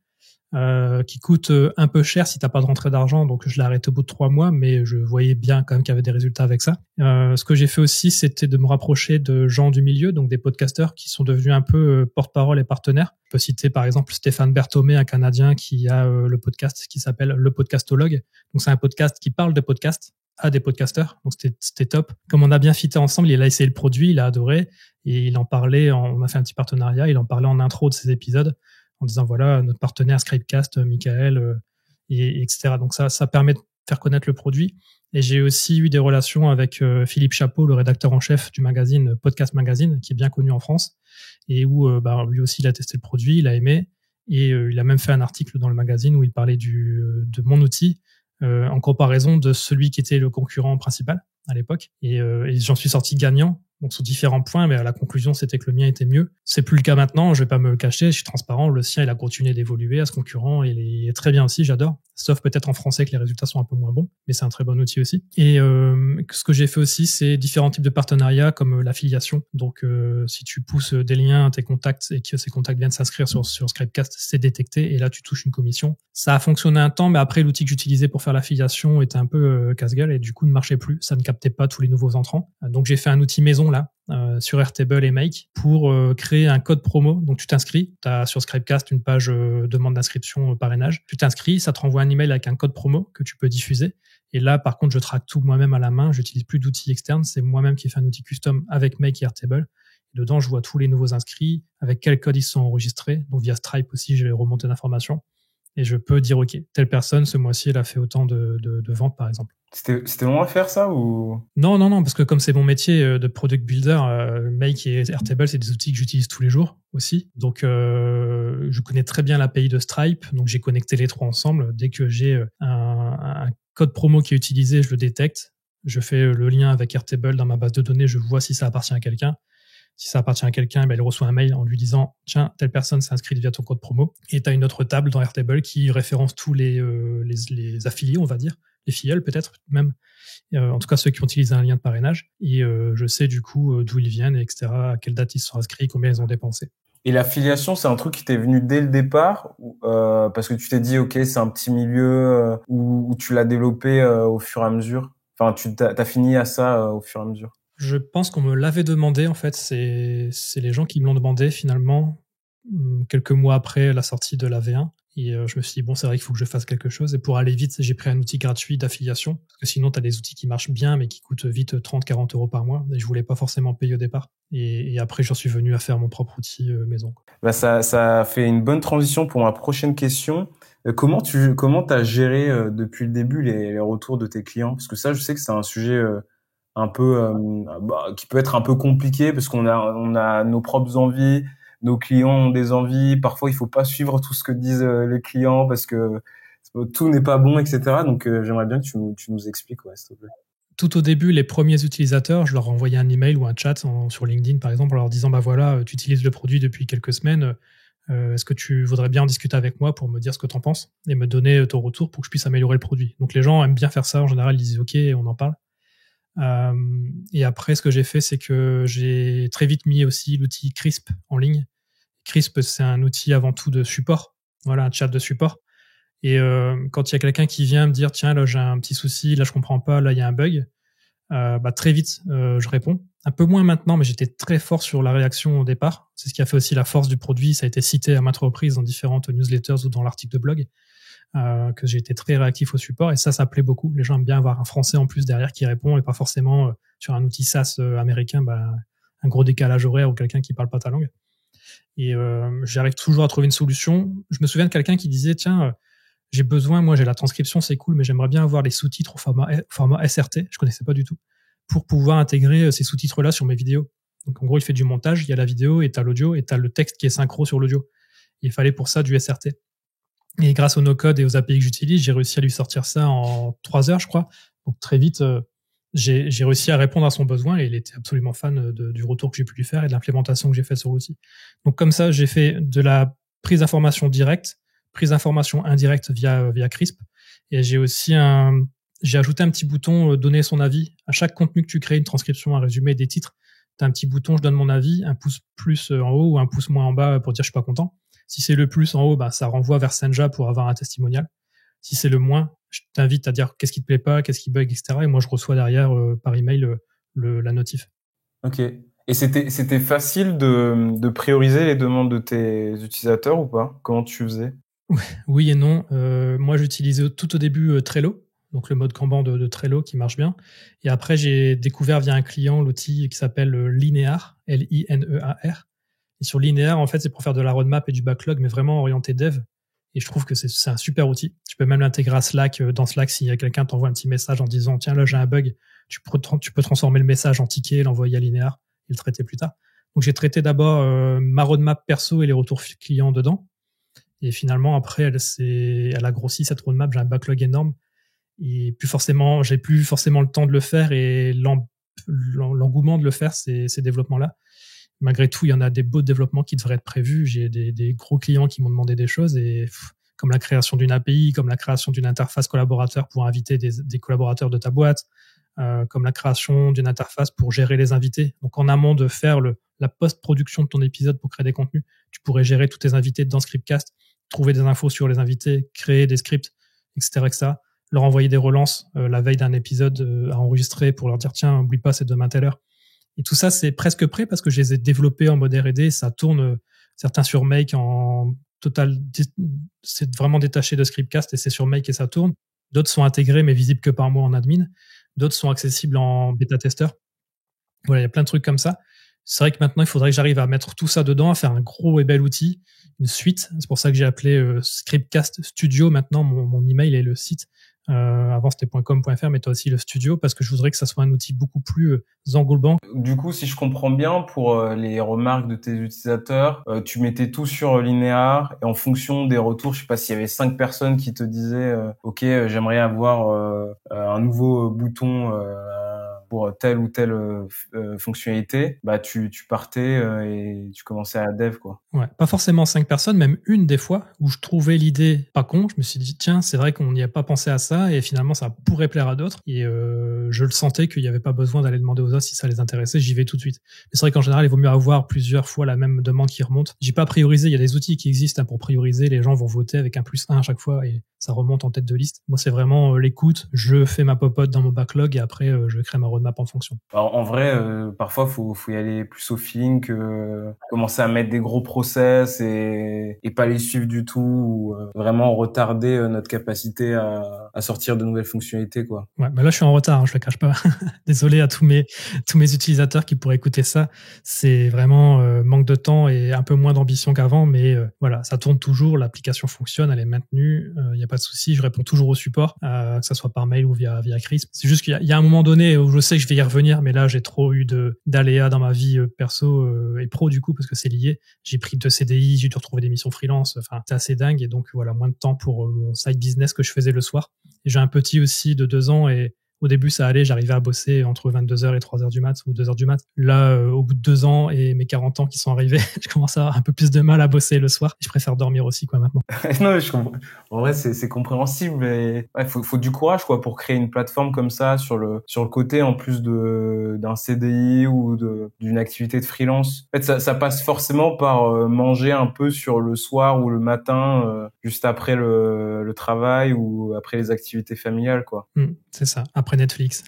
Qui coûte un peu cher si t'as pas de rentrée d'argent, donc je l'ai arrêté au bout de 3 mois, mais je voyais bien quand même qu'il y avait des résultats avec ça. Ce que j'ai fait aussi, c'était de me rapprocher de gens du milieu, donc des podcasteurs qui sont devenus un peu porte-parole et partenaires. Je peux citer par exemple Stéphane Berthomé, un Canadien qui a le podcast qui s'appelle Le Podcastologue. Donc c'est un podcast qui parle de podcasts à des podcasteurs, donc c'était top. Comme on a bien fité ensemble, il a essayé le produit, il a adoré, et il en parlait, on a fait un petit partenariat, il en parlait en intro de ses épisodes, en disant voilà, notre partenaire Scriptcast, Michael, et etc. Donc ça permet de faire connaître le produit. Et j'ai aussi eu des relations avec Philippe Chapeau, le rédacteur en chef du magazine Podcast Magazine, qui est bien connu en France, et où lui aussi il a testé le produit, il a aimé, et il a même fait un article dans le magazine où il parlait de mon outil en comparaison de celui qui était le concurrent principal à l'époque. Et j'en suis sorti gagnant. Donc sur différents points, mais à la conclusion, c'était que le mien était mieux. C'est plus le cas maintenant, je vais pas me le cacher, je suis transparent. Le sien, il a continué d'évoluer à ce concurrent, et il est très bien aussi, j'adore. Sauf peut-être en français que les résultats sont un peu moins bons, mais c'est un très bon outil aussi. Et ce que j'ai fait aussi, c'est différents types de partenariats comme l'affiliation. Donc si tu pousses des liens à tes contacts et que ces contacts viennent s'inscrire sur Scriptcast, c'est détecté et là tu touches une commission. Ça a fonctionné un temps, mais après l'outil que j'utilisais pour faire l'affiliation était un peu casse-gueule et du coup ne marchait plus. Ça ne captait pas tous les nouveaux entrants. Donc j'ai fait un outil maison là, sur Airtable et Make pour créer un code promo. Donc tu t'inscris, tu as sur Scriptcast une page demande d'inscription parrainage. Tu t'inscris, ça te renvoie un email avec un code promo que tu peux diffuser. Et là, par contre, je traque tout moi-même à la main. J'utilise plus d'outils externes. C'est moi-même qui fais un outil custom avec Make et Airtable. Dedans, je vois tous les nouveaux inscrits, avec quel code ils sont enregistrés. Donc via Stripe aussi, j'ai les remontées d'informations. Et je peux dire, OK, telle personne, ce mois-ci, elle a fait autant de ventes, par exemple. C'était long à faire ça ou? Non, parce que comme c'est mon métier de product builder, Make et Airtable, c'est des outils que j'utilise tous les jours aussi. Donc, je connais très bien l'API de Stripe. Donc, j'ai connecté les trois ensemble. Dès que j'ai un code promo qui est utilisé, je le détecte. Je fais le lien avec Airtable dans ma base de données. Je vois si ça appartient à quelqu'un. Si ça appartient à quelqu'un, il reçoit un mail en lui disant « Tiens, telle personne s'est inscrite via ton code promo. » Et tu as une autre table dans Airtable qui référence tous les affiliés, on va dire, les filleuls peut-être même, en tout cas ceux qui ont utilisé un lien de parrainage. Et je sais du coup d'où ils viennent, etc., à quelle date ils se sont inscrits, combien ils ont dépensé. Et l'affiliation, c'est un truc qui t'est venu dès le départ parce que tu t'es dit « Ok, c'est un petit milieu où tu l'as développé au fur et à mesure ». Enfin, t'as fini à ça au fur et à mesure. Je pense qu'on me l'avait demandé, en fait. C'est les gens qui me l'ont demandé, finalement, quelques mois après la sortie de la V1. Et je me suis dit, bon, c'est vrai qu'il faut que je fasse quelque chose. Et pour aller vite, j'ai pris un outil gratuit d'affiliation. Parce que sinon, tu as des outils qui marchent bien, mais qui coûtent vite 30-40 euros par mois. Et je voulais pas forcément payer au départ. Et après, j'en suis venu à faire mon propre outil maison. Bah, ça fait une bonne transition pour ma prochaine question. Comment t'as géré depuis le début les retours de tes clients? Parce que ça, je sais que c'est un sujet un peu qui peut être un peu compliqué parce qu'on a nos propres envies, nos clients ont des envies, parfois il faut pas suivre tout ce que disent les clients parce que tout n'est pas bon, etc. Donc j'aimerais bien que tu nous expliques, ouais, s'il te plaît. Tout au début, les premiers utilisateurs, je leur envoyais un email ou un chat sur LinkedIn par exemple en leur disant bah voilà, tu utilises le produit depuis quelques semaines, est-ce que tu voudrais bien en discuter avec moi pour me dire ce que tu en penses et me donner ton retour pour que je puisse améliorer le produit. Donc les gens aiment bien faire ça en général, ils disent ok, on en parle. Et après, ce que j'ai fait, c'est que j'ai très vite mis aussi l'outil Crisp en ligne. Crisp, c'est un outil avant tout de support, voilà, un chat de support. Et quand il y a quelqu'un qui vient me dire, tiens, là j'ai un petit souci, là je comprends pas, là il y a un bug, très vite je réponds. Un peu moins maintenant, mais j'étais très fort sur la réaction au départ. C'est ce qui a fait aussi la force du produit. Ça a été cité à maintes reprises dans différentes newsletters ou dans l'article de blog. Que j'ai été très réactif au support et ça plaît beaucoup. Les gens aiment bien avoir un français en plus derrière qui répond et pas forcément sur un outil SaaS américain, un gros décalage horaire ou quelqu'un qui parle pas ta langue. Et j'arrive toujours à trouver une solution. Je me souviens de quelqu'un qui disait tiens, j'ai besoin, moi j'ai la transcription, c'est cool, mais j'aimerais bien avoir les sous-titres au format SRT, je connaissais pas du tout, pour pouvoir intégrer ces sous-titres-là sur mes vidéos. Donc en gros, il fait du montage, il y a la vidéo et t'as l'audio et t'as le texte qui est synchro sur l'audio. Il fallait pour ça du SRT. Et grâce au no-code et aux API que j'utilise, j'ai réussi à lui sortir ça en 3 heures, je crois. Donc très vite, j'ai réussi à répondre à son besoin et il était absolument fan du retour que j'ai pu lui faire et de l'implémentation que j'ai faite sur l'outil. Donc comme ça, j'ai fait de la prise d'information directe, prise d'information indirecte via Crisp. Et j'ai aussi j'ai ajouté un petit bouton donner son avis. À chaque contenu que tu crées, une transcription, un résumé, des titres, tu as un petit bouton je donne mon avis, un pouce plus en haut ou un pouce moins en bas pour dire je suis pas content. Si c'est le plus en haut, ça renvoie vers Senja pour avoir un testimonial. Si c'est le moins, je t'invite à dire qu'est-ce qui te plaît pas, qu'est-ce qui bug, etc. Et moi, je reçois derrière par email la notif. Ok. Et c'était facile de prioriser les demandes de tes utilisateurs ou pas? Comment tu faisais? Oui et non. Moi, j'utilisais tout au début Trello, donc le mode Kanban de Trello qui marche bien. Et après, j'ai découvert via un client l'outil qui s'appelle Linear, Linear. Et sur Linear, en fait, c'est pour faire de la roadmap et du backlog, mais vraiment orienté dev. Et je trouve que c'est un super outil. Tu peux même l'intégrer à Slack. Dans Slack, s'il y a quelqu'un t'envoie un petit message en disant, tiens, là, j'ai un bug, tu peux transformer le message en ticket, l'envoyer à Linear et le traiter plus tard. Donc, j'ai traité d'abord ma roadmap perso et les retours clients dedans. Et finalement, après, elle a grossi cette roadmap. J'ai un backlog énorme. Et j'ai plus forcément le temps de le faire et l'engouement de le faire, ces développements-là. Malgré tout, il y en a des beaux développements qui devraient être prévus. J'ai des gros clients qui m'ont demandé des choses et comme la création d'une API, comme la création d'une interface collaborateur pour inviter des collaborateurs de ta boîte, comme la création d'une interface pour gérer les invités. Donc en amont de faire la post-production de ton épisode pour créer des contenus, tu pourrais gérer tous tes invités dans Scriptcast, trouver des infos sur les invités, créer des scripts, etc. Leur envoyer des relances la veille d'un épisode à enregistrer pour leur dire tiens, oublie pas, c'est demain telle heure. Et tout ça, c'est presque prêt parce que je les ai développés en mode R&D. Ça tourne, certains sur Make en total, c'est vraiment détaché de Scriptcast et c'est sur Make et ça tourne. D'autres sont intégrés mais visibles que par moi en admin. D'autres sont accessibles en bêta-testeur. Voilà, il y a plein de trucs comme ça. c'est vrai que maintenant, il faudrait que j'arrive à mettre tout ça dedans, à faire un gros et bel outil, une suite. C'est pour ça que j'ai appelé Scriptcast Studio. Maintenant, mon email est le site. Avant, c'était .com.fr, mais toi aussi le studio, parce que je voudrais que ça soit un outil beaucoup plus englobant. Du coup, si je comprends bien, pour les remarques de tes utilisateurs, tu mettais tout sur Linear et en fonction des retours, je sais pas s'il y avait 5 personnes qui te disaient OK, j'aimerais avoir un nouveau bouton pour telle ou telle fonctionnalité, bah tu partais et tu commençais à dev quoi. Ouais, pas forcément 5 personnes, même une des fois où je trouvais l'idée pas con, je me suis dit tiens, c'est vrai qu'on n'y a pas pensé à ça et finalement ça pourrait plaire à d'autres et je le sentais qu'il n'y avait pas besoin d'aller demander aux autres si ça les intéressait, j'y vais tout de suite. Mais c'est vrai qu'en général, il vaut mieux avoir plusieurs fois la même demande qui remonte. J'ai pas priorisé, il y a des outils qui existent pour prioriser, les gens vont voter avec un +1 à chaque fois et ça remonte en tête de liste. Moi, c'est vraiment l'écoute, je fais ma popote dans mon backlog et après je crée ma roadmap en fonction. Alors, en vrai, parfois faut y aller plus au feeling que commencer à mettre des gros process et pas les suivre du tout ou vraiment retarder notre capacité à sortir de nouvelles fonctionnalités quoi. Ouais, bah là je suis en retard, hein, je le cache pas. Désolé à tous mes utilisateurs qui pourraient écouter ça. C'est vraiment manque de temps et un peu moins d'ambition qu'avant, mais voilà, ça tourne toujours, l'application fonctionne, elle est maintenue, il y a pas de souci, je réponds toujours au support, que ça soit par mail ou via Crisp. C'est juste qu'il y a un moment donné où je sais que je vais y revenir, mais là j'ai trop eu d'aléas dans ma vie perso et pro du coup parce que c'est lié. J'ai pris 2 CDI, j'ai dû retrouver des missions freelance, enfin c'est assez dingue et donc voilà, moins de temps pour mon side business que je faisais le soir. Et j'ai un petit aussi de 2 ans et au début, ça allait, j'arrivais à bosser entre 22h et 3h du mat ou 2h du mat. Là, au bout de 2 ans et mes 40 ans qui sont arrivés, je commence à avoir un peu plus de mal à bosser le soir. Je préfère dormir aussi, quoi, maintenant. Non, mais je comprends. En vrai, c'est compréhensible, mais ouais, faut du courage, quoi, pour créer une plateforme comme ça sur le côté, en plus d'un CDI ou d'une activité de freelance. En fait, ça passe forcément par manger un peu sur le soir ou le matin, juste après le travail ou après les activités familiales, quoi. C'est ça. Après Netflix.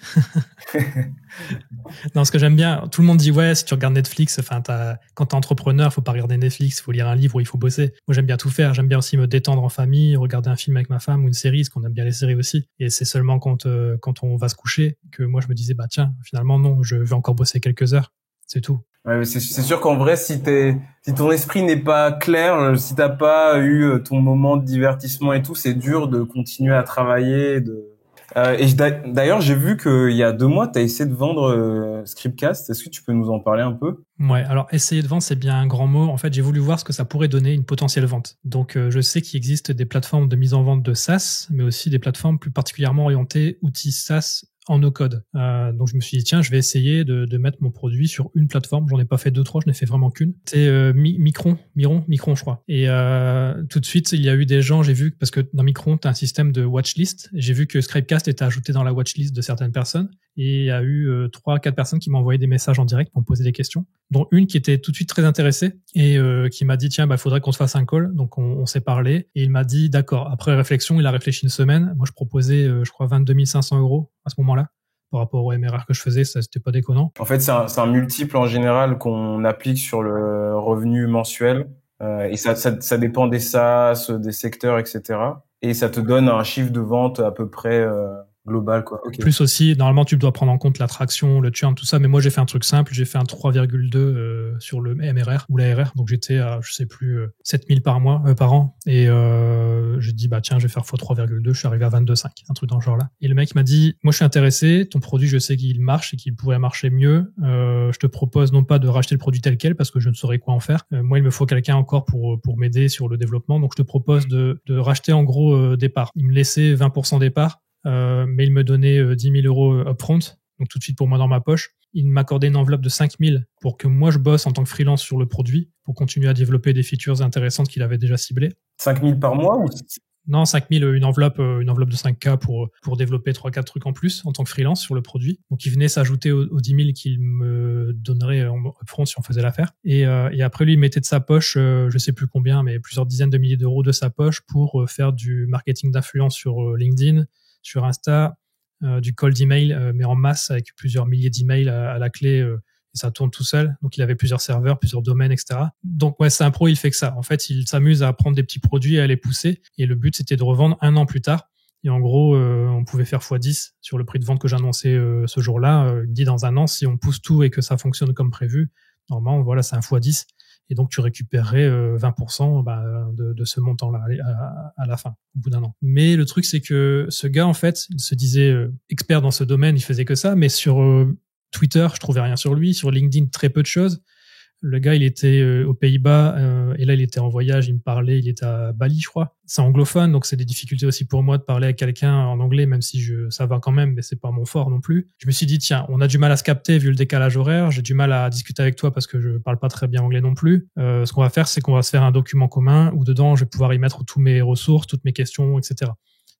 Non, ce que j'aime bien, tout le monde dit ouais, si tu regardes Netflix, enfin, quand t'es entrepreneur, faut pas regarder Netflix, faut lire un livre ou il faut bosser. Moi, j'aime bien tout faire. J'aime bien aussi me détendre en famille, regarder un film avec ma femme ou une série, parce qu'on aime bien les séries aussi. Et c'est seulement quand on va se coucher que moi je me disais bah tiens, finalement non, je vais encore bosser quelques heures. C'est tout. Ouais, mais c'est sûr qu'en vrai, si ton esprit n'est pas clair, si t'as pas eu ton moment de divertissement et tout, c'est dur de continuer à travailler. D'ailleurs, j'ai vu qu'il y a 2 mois, tu as essayé de vendre Scriptcast. Est-ce que tu peux nous en parler un peu? Ouais, alors essayer de vendre, c'est bien un grand mot. En fait, j'ai voulu voir ce que ça pourrait donner, une potentielle vente. Donc, je sais qu'il existe des plateformes de mise en vente de SaaS, mais aussi des plateformes plus particulièrement orientées outils SaaS en no-code. Donc, je me suis dit, tiens, je vais essayer de mettre mon produit sur une plateforme. J'en ai pas fait 2, 3, je n'ai fait vraiment qu'une. C'est Micron, je crois. Et tout de suite, il y a eu des gens, j'ai vu, parce que dans Micron, tu as un système de watchlist. J'ai vu que Scriptcast était ajouté dans la watchlist de certaines personnes. Et il y a eu 3-4 personnes qui m'ont envoyé des messages en direct pour me poser des questions, dont une qui était tout de suite très intéressée et qui m'a dit tiens, bah faudrait qu'on se fasse un call. Donc on s'est parlé et il m'a dit d'accord. Après réflexion, il a réfléchi une semaine. Moi je proposais je crois 22 500 € à ce moment-là par rapport au MRR que je faisais, ça c'était pas déconnant. En fait, c'est un multiple en général qu'on applique sur le revenu mensuel et ça dépend des SaaS, des secteurs, etc. Et ça te donne un chiffre de vente à peu près global, quoi. Okay. Plus aussi, normalement, tu dois prendre en compte l'attraction, le churn, tout ça. Mais moi, j'ai fait un truc simple. J'ai fait un 3,2 sur le MRR ou l'ARR. Donc, j'étais à, je sais plus, 7000 par an. Et j'ai dit, bah tiens, je vais faire x 3,2. Je suis arrivé à 22,5, un truc dans le genre là. Et le mec m'a dit, moi, je suis intéressé. Ton produit, je sais qu'il marche et qu'il pourrait marcher mieux. Je te propose non pas de racheter le produit tel quel parce que je ne saurais quoi en faire. Moi, il me faut quelqu'un encore pour m'aider sur le développement. Donc, je te propose de racheter en gros des parts. Il me laissait 20% des parts. Mais il me donnait 10 000 € upfront, donc tout de suite pour moi dans ma poche. Il m'accordait une enveloppe de 5 000 pour que moi je bosse en tant que freelance sur le produit pour continuer à développer des features intéressantes qu'il avait déjà ciblées. 5 000 par mois ou... Non, 5 000, une enveloppe de 5K pour développer 3-4 trucs en plus en tant que freelance sur le produit. Donc il venait s'ajouter aux 10 000 qu'il me donnerait upfront si on faisait l'affaire. Et après lui, il mettait de sa poche, je sais plus combien, mais plusieurs dizaines de milliers d'euros de sa poche pour faire du marketing d'influence sur LinkedIn, sur Insta, du cold email, mais en masse avec plusieurs milliers d'emails à la clé, et ça tourne tout seul. Donc, il avait plusieurs serveurs, plusieurs domaines, etc. Donc, ouais, c'est un pro, il fait que ça. En fait, il s'amuse à prendre des petits produits et à les pousser. Et le but, c'était de revendre 1 an plus tard. Et en gros, on pouvait faire x10 sur le prix de vente que j'annonçais ce jour-là. Il me dit dans 1 an, si on pousse tout et que ça fonctionne comme prévu, Normalement, voilà, c'est un x10. Et donc, tu récupérerais 20% de ce montant-là à la fin, au bout d'un an. Mais le truc, c'est que ce gars, en fait, il se disait expert dans ce domaine, il faisait que ça. Mais sur Twitter, je trouvais rien sur lui. Sur LinkedIn, très peu de choses. Le gars, il était aux Pays-Bas et là, il était en voyage, il me parlait, il était à Bali, je crois. C'est anglophone, donc c'est des difficultés aussi pour moi de parler avec quelqu'un en anglais, même si ça va quand même, mais c'est pas mon fort non plus. Je me suis dit, tiens, on a du mal à se capter vu le décalage horaire, j'ai du mal à discuter avec toi parce que je parle pas très bien anglais non plus. Ce qu'on va faire, c'est qu'on va se faire un document commun où dedans, je vais pouvoir y mettre tous mes ressources, toutes mes questions, etc.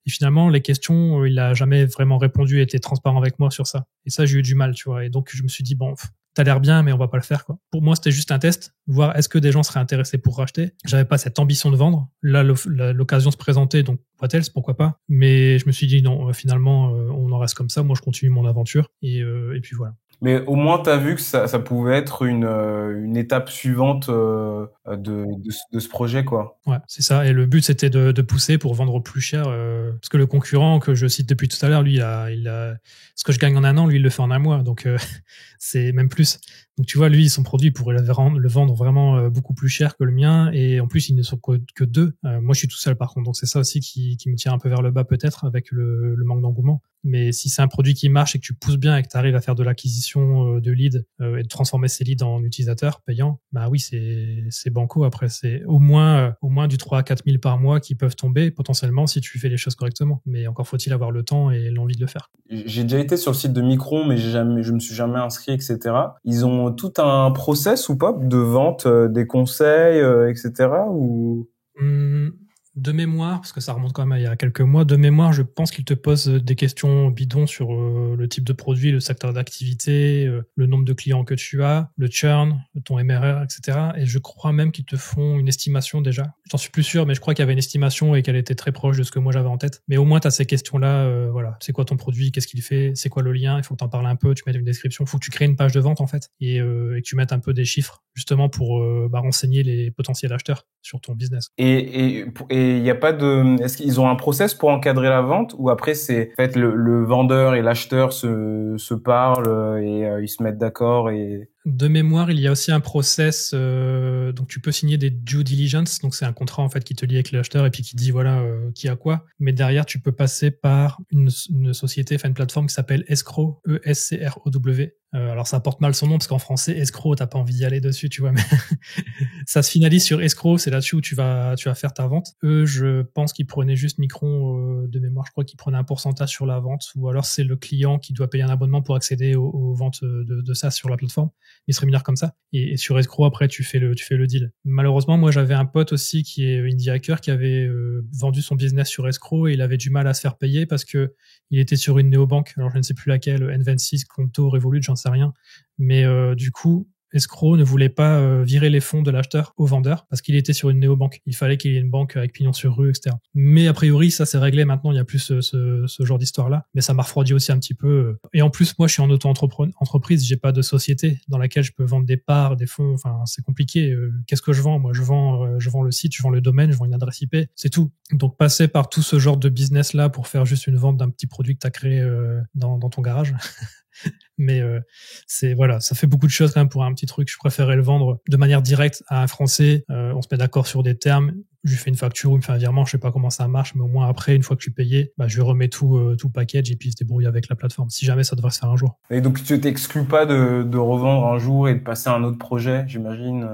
Et finalement, les questions, il a jamais vraiment répondu et été transparent avec moi sur ça. Et ça, j'ai eu du mal, tu vois. Et donc, je me suis dit, bon, t'as l'air bien, mais on va pas le faire, quoi. Pour moi, c'était juste un test, voir est-ce que des gens seraient intéressés pour racheter. J'avais pas cette ambition de vendre. Là, l'occasion se présentait, donc what else, pourquoi pas. Mais je me suis dit non, finalement, on en reste comme ça. Moi, je continue mon aventure et puis voilà. Mais au moins, t'as vu que ça pouvait être une étape suivante de ce projet, quoi. Ouais, c'est ça. Et le but, c'était de pousser pour vendre plus cher, parce que le concurrent que je cite depuis tout à l'heure, lui, il a ce que je gagne en un an, lui, il le fait en un mois. Donc c'est même plus. Donc tu vois, lui, son produit, il pourrait le vendre vraiment beaucoup plus cher que le mien. Et en plus, ils ne sont que deux. Moi, je suis tout seul, par contre. Donc c'est ça aussi qui me tire un peu vers le bas, peut-être, avec le manque d'engouement. Mais si c'est un produit qui marche et que tu pousses bien et que tu arrives à faire de l'acquisition de leads et de transformer ces leads en utilisateurs payants, bah oui, c'est banco. Après, c'est au moins du 3 à 4 000 par mois qui peuvent tomber potentiellement si tu fais les choses correctement. Mais encore faut-il avoir le temps et l'envie de le faire. J'ai déjà été sur le site de Micron, mais je me suis jamais inscrit, etc. Ils ont tout un process ou pas de vente, des conseils, etc. ou De mémoire, parce que ça remonte quand même à il y a quelques mois, de mémoire, je pense qu'ils te posent des questions bidons sur le type de produit, le secteur d'activité, le nombre de clients que tu as, le churn, ton MRR, etc. Et je crois même qu'ils te font une estimation déjà. J'en suis plus sûr, mais je crois qu'il y avait une estimation et qu'elle était très proche de ce que moi j'avais en tête. Mais au moins, tu as ces questions-là. Voilà, c'est quoi ton produit, qu'est-ce qu'il fait, c'est quoi le lien, il faut que tu en parles un peu, tu mettes une description, il faut que tu crées une page de vente en fait et que tu mettes un peu des chiffres justement pour renseigner les potentiels acheteurs sur ton business. Et il y a pas de, est-ce qu'ils ont un process pour encadrer la vente ou après c'est, en fait, le vendeur et l'acheteur se parlent et ils se mettent d'accord et... De mémoire, il y a aussi un process, donc tu peux signer des due diligence, donc c'est un contrat en fait qui te lie avec l'acheteur et puis qui dit voilà qui a quoi. Mais derrière, tu peux passer par une société, enfin une plateforme qui s'appelle Escrow, E-S-C-R-O-W. Alors ça porte mal son nom parce qu'en français escroc, t'as pas envie d'y aller dessus, tu vois. Mais ça se finalise sur escroc, c'est là-dessus où tu vas faire ta vente. Eux, je pense qu'ils prenaient juste Micron de mémoire. Je crois qu'ils prenaient un pourcentage sur la vente, ou alors c'est le client qui doit payer un abonnement pour accéder aux ventes de ça sur la plateforme. Il se rémunère comme ça. Et sur escroc, après, tu fais le deal. Malheureusement, moi, j'avais un pote aussi qui est indie hacker qui avait vendu son business sur escroc et il avait du mal à se faire payer parce que il était sur une néobanque. Alors, je ne sais plus laquelle, N26, Conto, Revolut, j'en sais rien. Mais du coup, Escroc ne voulait pas virer les fonds de l'acheteur au vendeur parce qu'il était sur une néobanque. Il fallait qu'il y ait une banque avec pignon sur rue, etc. Mais a priori, ça c'est réglé maintenant, il n'y a plus ce genre d'histoire-là. Mais ça m'a refroidi aussi un petit peu. Et en plus, moi, je suis en auto-entreprise, j'ai pas de société dans laquelle je peux vendre des parts, des fonds. Enfin, c'est compliqué. Qu'est-ce que je vends? Moi, je vends le site, je vends le domaine, je vends une adresse IP, c'est tout. Donc, passer par tout ce genre de business-là pour faire juste une vente d'un petit produit que tu as créé dans ton garage... Mais c'est voilà, ça fait beaucoup de choses quand même pour un petit truc. Je préférais le vendre de manière directe à un Français. On se met d'accord sur des termes. Je lui fais une facture ou il me fait un virement. Je sais pas comment ça marche, mais au moins après, une fois que je suis payé, je lui remets tout package et puis il se débrouille avec la plateforme. Si jamais ça devrait se faire un jour. Et donc tu t'exclus pas de revendre un jour et de passer à un autre projet, j'imagine.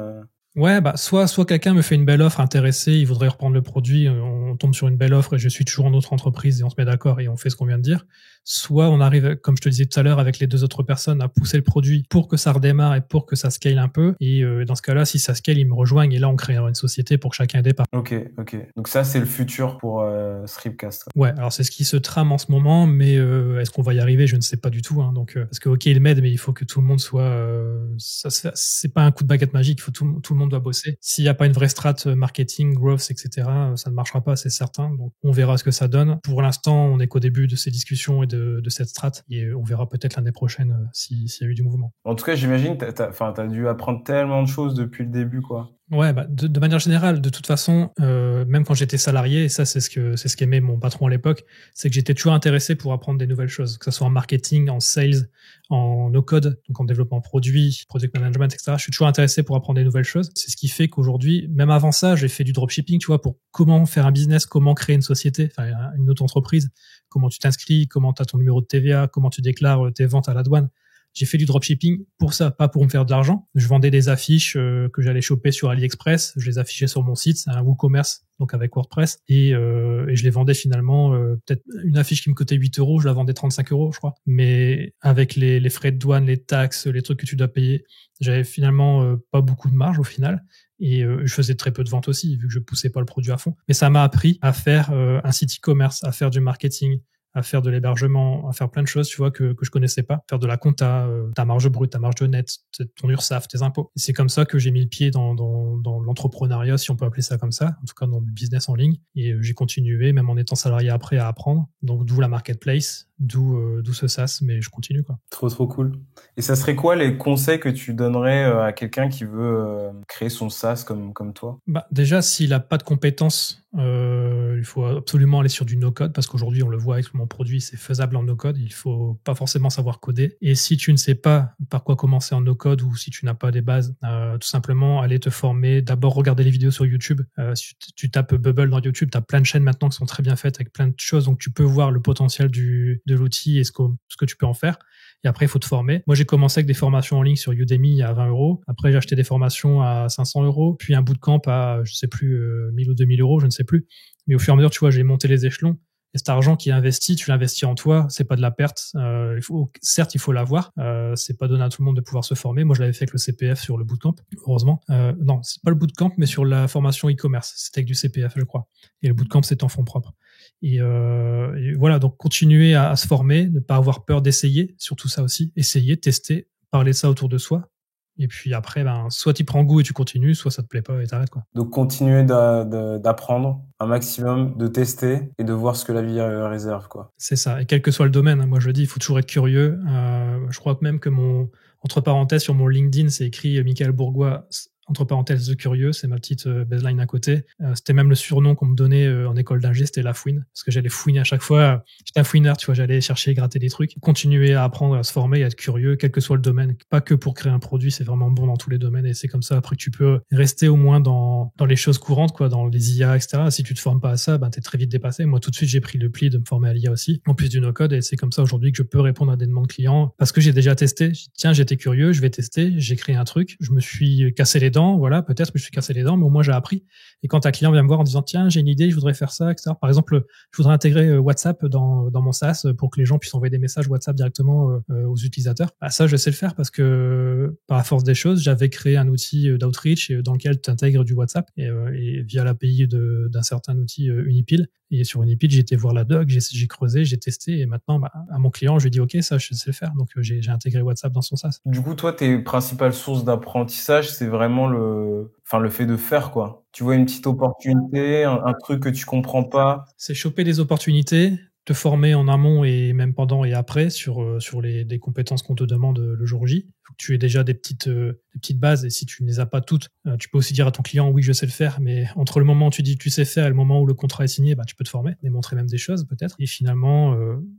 Ouais, soit quelqu'un me fait une belle offre intéressée, il voudrait reprendre le produit, on tombe sur une belle offre et je suis toujours en autre entreprise et on se met d'accord et on fait ce qu'on vient de dire. Soit on arrive, comme je te disais tout à l'heure, avec les deux autres personnes à pousser le produit pour que ça redémarre et pour que ça scale un peu. Et dans ce cas-là, si ça scale, ils me rejoignent et là on crée une société pour que chacun ait des parts. Ok. Donc ça, c'est le futur pour Scriptcast. Ouais, alors c'est ce qui se trame en ce moment, mais est-ce qu'on va y arriver? Je ne sais pas du tout. Hein, donc parce que ok, il m'aide, mais il faut que tout le monde soit. C'est pas un coup de baguette magique. Il faut tout le monde doit bosser. S'il n'y a pas une vraie strat marketing, growth, etc., ça ne marchera pas, c'est certain. Donc on verra ce que ça donne. Pour l'instant, on n'est qu'au début de ces discussions et de cette strat, et on verra peut-être l'année prochaine s'il y a eu du mouvement. En tout cas, j'imagine, t'as dû apprendre tellement de choses depuis le début, quoi. Ouais, bah, de manière générale, de toute façon, même quand j'étais salarié, et ça, c'est ce qu'aimait mon patron à l'époque, c'est que j'étais toujours intéressé pour apprendre des nouvelles choses, que ce soit en marketing, en sales, en no-code, donc en développement produit, product management, etc. Je suis toujours intéressé pour apprendre des nouvelles choses. C'est ce qui fait qu'aujourd'hui, même avant ça, j'ai fait du dropshipping, tu vois, pour comment faire un business, comment créer une société, enfin, une autre entreprise, comment tu t'inscris, comment tu as ton numéro de TVA, comment tu déclares tes ventes à la douane. J'ai fait du dropshipping pour ça, pas pour me faire de l'argent. Je vendais des affiches que j'allais choper sur AliExpress, je les affichais sur mon site, c'est un WooCommerce, donc avec WordPress, et je les vendais finalement, peut-être une affiche qui me coûtait 8 euros, je la vendais 35 euros, je crois. Mais avec les frais de douane, les taxes, les trucs que tu dois payer, j'avais finalement pas beaucoup de marge au final. Et je faisais très peu de ventes aussi, vu que je poussais pas le produit à fond. Mais ça m'a appris à faire un site e-commerce, à faire du marketing, à faire de l'hébergement, à faire plein de choses, tu vois, que je connaissais pas. Faire de la compta, ta marge brute, ta marge de net, ton URSSAF, tes impôts. Et c'est comme ça que j'ai mis le pied dans l'entrepreneuriat, si on peut appeler ça comme ça, en tout cas dans le business en ligne. Et j'ai continué, même en étant salarié après, à apprendre. Donc d'où la marketplace, d'où ce SaaS, mais je continue, quoi. Trop cool. Et ça serait quoi les conseils que tu donnerais à quelqu'un qui veut créer son SaaS comme toi? Bah, déjà, s'il a pas de compétences, il faut absolument aller sur du no-code, parce qu'aujourd'hui, on le voit avec mon produit, c'est faisable en no-code. Il faut pas forcément savoir coder. Et si tu ne sais pas par quoi commencer en no-code, ou si tu n'as pas des bases, tout simplement, aller te former. D'abord, regarder les vidéos sur YouTube. Si tu tapes Bubble dans YouTube, tu as plein de chaînes maintenant qui sont très bien faites avec plein de choses. Donc, tu peux voir le potentiel de l'outil et ce que tu peux en faire. Et après, il faut te former. Moi, j'ai commencé avec des formations en ligne sur Udemy à 20 euros. Après, j'ai acheté des formations à 500 euros. Puis un bootcamp à, je sais plus, 1000 ou 2000 euros, je ne sais plus. Mais au fur et à mesure, tu vois, j'ai monté les échelons. Et cet argent qui est investi, tu l'investis en toi. C'est pas de la perte. Certes, il faut l'avoir. C'est pas donné à tout le monde de pouvoir se former. Moi, je l'avais fait avec le CPF sur le bootcamp, heureusement. Non, c'est pas le bootcamp, mais sur la formation e-commerce. C'était avec du CPF, je crois. Et le bootcamp, c'est en fonds propres. Et voilà, donc continuer à se former, ne pas avoir peur d'essayer, surtout ça aussi, essayer, tester, parler de ça autour de soi. Et puis après, soit tu prends goût et tu continues, soit ça te plaît pas et t'arrêtes, quoi. Donc continuer d'apprendre un maximum, de tester et de voir ce que la vie réserve, quoi. C'est ça. Et quel que soit le domaine, moi je le dis, il faut toujours être curieux. Je crois même que entre parenthèses sur mon LinkedIn, c'est écrit Michael Bourgois, entre parenthèses, The Curieux, c'est ma petite baseline à côté. C'était même le surnom qu'on me donnait en école d'ingé, c'était la fouine, parce que j'allais fouiner à chaque fois. J'étais un fouineur, tu vois, j'allais chercher, gratter des trucs, continuer à apprendre, à se former, à être curieux, quel que soit le domaine. Pas que pour créer un produit, c'est vraiment bon dans tous les domaines, et c'est comme ça après que tu peux rester au moins dans les choses courantes, quoi, dans les IA, etc. Si tu te formes pas à ça, t'es très vite dépassé. Moi, tout de suite, j'ai pris le pli de me former à l'IA aussi, en plus du no-code, et c'est comme ça aujourd'hui que je peux répondre à des demandes clients, parce que j'ai déjà testé. Tiens, j'étais curieux, je vais tester, j'ai créé un truc, je me suis cassé les dents, voilà, peut-être je me suis cassé les dents, mais au moins j'ai appris. Et quand un client vient me voir en disant tiens, j'ai une idée, je voudrais faire ça, etc. Par exemple, je voudrais intégrer WhatsApp dans mon SaaS pour que les gens puissent envoyer des messages WhatsApp directement aux utilisateurs. Ça, je sais le faire parce que par la force des choses, j'avais créé un outil d'outreach dans lequel tu intègres du WhatsApp et via l'API d'un certain outil Unipil. Et sur Unipil, j'ai été voir la doc, j'ai creusé, j'ai testé, et maintenant, à mon client, je lui ai dit ok, ça, je sais le faire. Donc j'ai intégré WhatsApp dans son SaaS. Du coup, toi, tes principales sources d'apprentissage, c'est vraiment le fait de faire, quoi. Tu vois une petite opportunité, un truc que tu comprends pas. C'est choper des opportunités, te former en amont et même pendant et après sur des compétences qu'on te demande le jour J. Faut que tu aies déjà des petites bases, et si tu ne les as pas toutes, tu peux aussi dire à ton client oui, je sais le faire, mais entre le moment où tu dis que tu sais faire et le moment où le contrat est signé, tu peux te former et montrer même des choses peut-être, et finalement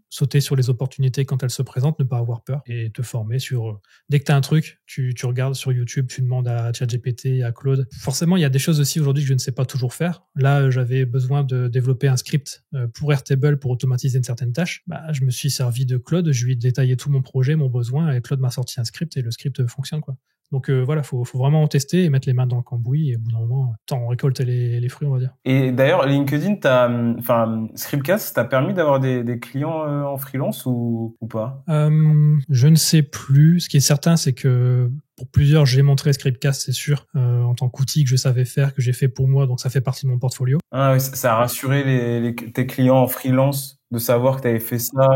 sauter sur les opportunités quand elles se présentent, ne pas avoir peur et te former sur dès que tu as un truc, tu regardes sur YouTube, tu demandes à ChatGPT, à Claude. Forcément, il y a des choses aussi aujourd'hui que je ne sais pas toujours faire. Là, j'avais besoin de développer un script pour Airtable pour automatiser une certaine tâche. Je me suis servi de Claude, je lui ai détaillé tout mon projet, mon besoin, et Claude m'a sorti un script et le script fonctionne, quoi. Donc voilà, faut vraiment en tester et mettre les mains dans le cambouis, et au bout d'un moment, on récolte les fruits, on va dire. Et d'ailleurs, LinkedIn, Scriptcast, t'a permis d'avoir des clients en freelance ou pas? Je ne sais plus. Ce qui est certain, c'est que pour plusieurs, j'ai montré Scriptcast, c'est sûr, en tant qu'outil que je savais faire, que j'ai fait pour moi, donc ça fait partie de mon portfolio. Ah oui, ça a rassuré tes clients en freelance de savoir que t'avais fait ça.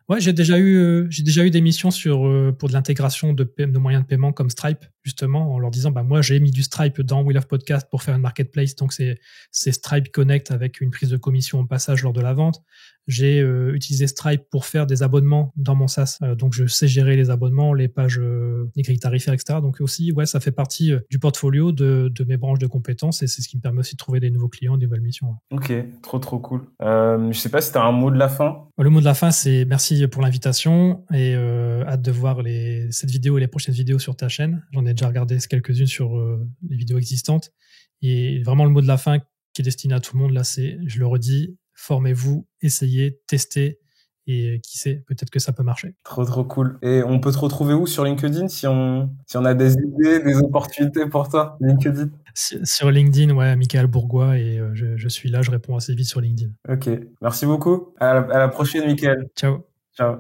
Ouais, j'ai déjà eu des missions pour de l'intégration de moyens de paiement comme Stripe, justement, en leur disant moi j'ai mis du Stripe dans We Love Podcast pour faire une marketplace, donc c'est Stripe Connect avec une prise de commission au passage lors de la vente. J'ai utilisé Stripe pour faire des abonnements dans mon SaaS. Donc, je sais gérer les abonnements, les pages, les grilles tarifaires, etc. Donc aussi, ouais, ça fait partie du portfolio de mes branches de compétences et c'est ce qui me permet aussi de trouver des nouveaux clients, des nouvelles missions. Ok, trop cool. Je sais pas si t'as un mot de la fin. Le mot de la fin, c'est merci pour l'invitation et hâte de voir cette vidéo et les prochaines vidéos sur ta chaîne. J'en ai déjà regardé quelques-unes sur les vidéos existantes. Et vraiment, le mot de la fin qui est destiné à tout le monde, là, c'est, je le redis, formez-vous, essayez, testez, et qui sait, peut-être que ça peut marcher. Trop cool. Et on peut te retrouver où sur LinkedIn si on a des idées, des opportunités pour toi, LinkedIn? Sur LinkedIn, ouais, Michael Bourgois, et je suis là, je réponds assez vite sur LinkedIn. Ok, merci beaucoup. À la prochaine, Michael. Ciao. Ciao.